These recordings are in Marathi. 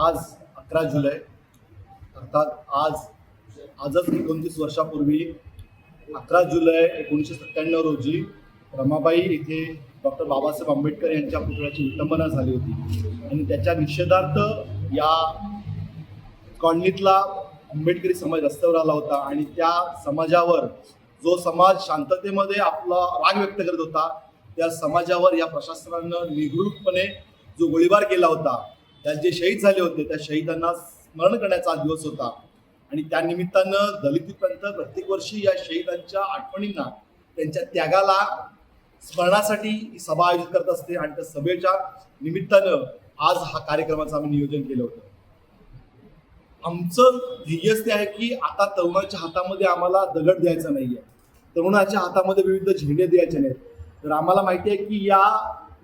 आज 11 जुलै अर्थात आजच 29 वर्षापूर्वी 11 जुलै 1997 रोजी रमाबाई येथे डॉक्टर बाबासाहेब आंबेडकर यांच्या पुतळ्याची विटंबना झाली होती आणि त्याच्या निषेधार्थ या कॉलनीतला आंबेडकरी समाज रस्त्यावर आला होता आणि त्या समाजावर जो समाज शांततेमध्ये आपला राग व्यक्त करत होता त्या समाजावर या प्रशासनानं निगृहीतपणे जो गोळीबार केला होता, त्यात जे शहीद झाले होते त्या शहीदांना स्मरण करण्याचा दिवस होता आणि त्या निमित्तानं दलित पंथ प्रत्येक वर्षी या शहीदांच्या आठवणींना त्यांच्या त्यागाला स्मरणासाठी सभा आयोजित करत असते आणि त्या सभेच्या निमित्तानं आज हा कार्यक्रमाचं आम्ही नियोजन केलं होतं. आमचं ध्येय ते आहे की आता तरुणाच्या हातामध्ये आम्हाला दगड द्यायचा नाहीये, तरुणाच्या हातामध्ये विविध झेंडे द्यायचे नाहीत. तर आम्हाला माहिती आहे की या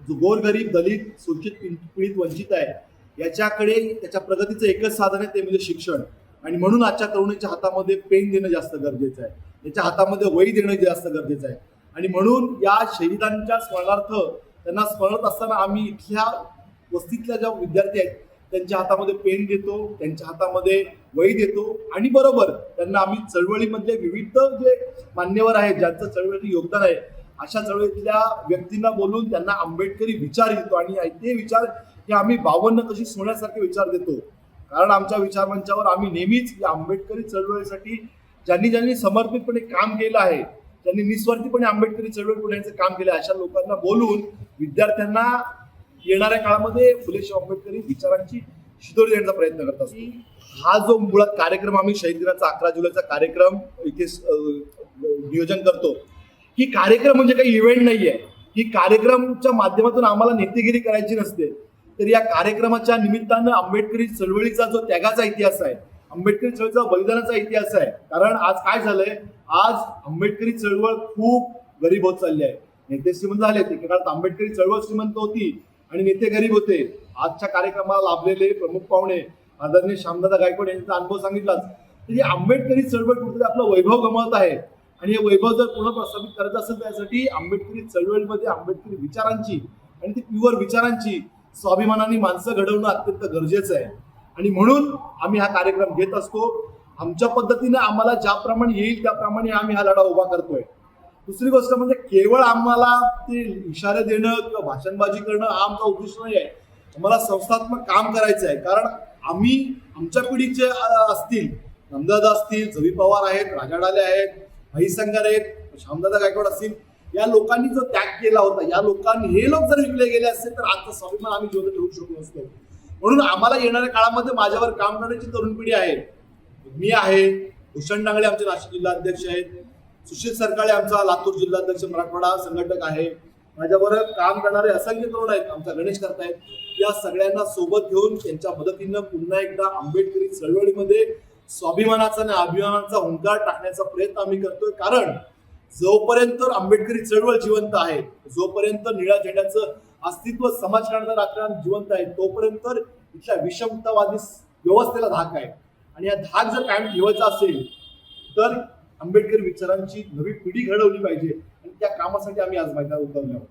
जो गोरगरीब दलित शोषित पीडित वंचित आहे याच्याकडे त्याच्या प्रगतीचं एकच साधन आहे ते म्हणजे शिक्षण. आणि म्हणून आजच्या तरुणाच्या हातामध्ये पेन देणं जास्त गरजेचं आहे, त्याच्या हातामध्ये वही देणं जास्त गरजेचं आहे. आणि म्हणून या शहीदांच्या स्मरणार्थ त्यांना स्मरत असताना आम्ही इथल्या वस्तीतल्या ज्या विद्यार्थी आहेत त्यांच्या हातामध्ये पेन देतो, त्यांच्या हातामध्ये वही देतो आणि बरोबर त्यांना आम्ही चळवळीमधले विविध जे मान्यवर आहेत ज्यांचं चळवळीत योगदान आहे अशा चळवळीतल्या व्यक्तींना बोलून त्यांना आंबेडकरी विचार देतो आणि ते विचार हे आम्ही 52 कशी सोन्यासारखे विचार देतो. कारण आमच्या विचारमंचावर आम्ही नेहमीच या आंबेडकरी चळवळीसाठी ज्यांनी समर्पितपणे काम केलं आहे, त्यांनी निस्वार्थीपणे आंबेडकरी चळवळ पुढे काम केलं अशा लोकांना बोलून विद्यार्थ्यांना येणाऱ्या काळामध्ये फुले शाहू आंबेडकरी विचारांची शिदोरी देण्याचा प्रयत्न करत असतो. हा जो मुळात कार्यक्रम आम्ही शहीद दिनाचा 11 जुलैचा कार्यक्रम इथे नियोजन करतो, ही कार्यक्रम म्हणजे काही इव्हेंट नाहीये, ही कार्यक्रमच्या माध्यमातून आम्हाला नेतेगिरी करायची नसते. तर या कार्यक्रमाच्या निमित्तानं आंबेडकरी चळवळीचा जो त्यागाचा इतिहास आहे, आंबेडकरी चळवळीचा बलिदानाचा इतिहास आहे. कारण आज काय झालंय, आज आंबेडकरी चळवळ खूप गरीब होत चालली आहे. नेते श्रीमंत झाले, ते काळात आंबेडकरी चळवळ श्रीमंत होती आणि नेते गरीब होते. आजच्या कार्यक्रमाला लाभलेले प्रमुख पाहुणे आदरणीय श्यामदादा गायकवाड यांचा अनुभव सांगितलाच. तर ही आंबेडकरी चळवळ कुठेतरी आपला वैभव गमावत आहे आणि हे वैभव जर पुन्हा प्रस्थापित करायचं असेल त्यासाठी आंबेडकरी चळवळीमध्ये आंबेडकरी विचारांची आणि ती प्युअर विचारांची स्वाभिमानाने माणसं घडवणं अत्यंत गरजेचं आहे. आणि म्हणून आम्ही हा कार्यक्रम घेत असतो. आमच्या पद्धतीनं आम्हाला ज्याप्रमाणे येईल त्याप्रमाणे आम्ही हा लढा उभा करतोय. दुसरी गोष्ट म्हणजे केवळ आम्हाला ते इशारे देणं किंवा भाषणबाजी करणं हा आमचा उद्देश नाही आहे. आम्हाला संस्थात्मक काम करायचं आहे. कारण आम्ही आमच्या पिढीचे असतील, नंददादा असतील, जवी पवार आहेत, राजा डाले आहेत, भाई संगार आहेत, श्यामदादा गायकवाड असतील, या लोकांनी जो त्याग केला होता, या लोकांनी हे लोक जर विकले गेले असते तर आजचा स्वाभिमान आम्ही जिवंत ठेवू शकलो असतो. म्हणून आम्हाला येणाऱ्या काळामध्ये माझ्यावर काम करण्याची तरुण पिढी आहे. मी आहे, भूषण डांगळे आमचे नाशिक जिल्हा अध्यक्ष आहेत, सुशील सरकाळे आमचा लातूर जिल्हाध्यक्ष मराठवाडा संघटक आहे, माझ्याबरोबर काम करणारे असंख्य तरुण आहेत, आमचा गणेश करतायत. या सगळ्यांना सोबत घेऊन त्यांच्या मदतीनं पुन्हा एकदा आंबेडकरी चळवळीमध्ये स्वाभिमानाचा आणि अभिमानाचा हुंकार टाकण्याचा प्रयत्न आम्ही करतोय. कारण जोपर्यंत आंबेडकरी चळवळ जिवंत आहे, जोपर्यंत निळ्या झेंड्याचं अस्तित्व समाजकारणाचं राजकारण जिवंत आहे, तोपर्यंत इथल्या विषमतावादी व्यवस्थेला धाक आहे. आणि या धाक जर कायम ठेवायचा असेल तर आंबेडकरी विचारांची नवी पिढी घडवली पाहिजे आणि त्या कामासाठी आम्ही आज मैदानात उतरलो आहोत.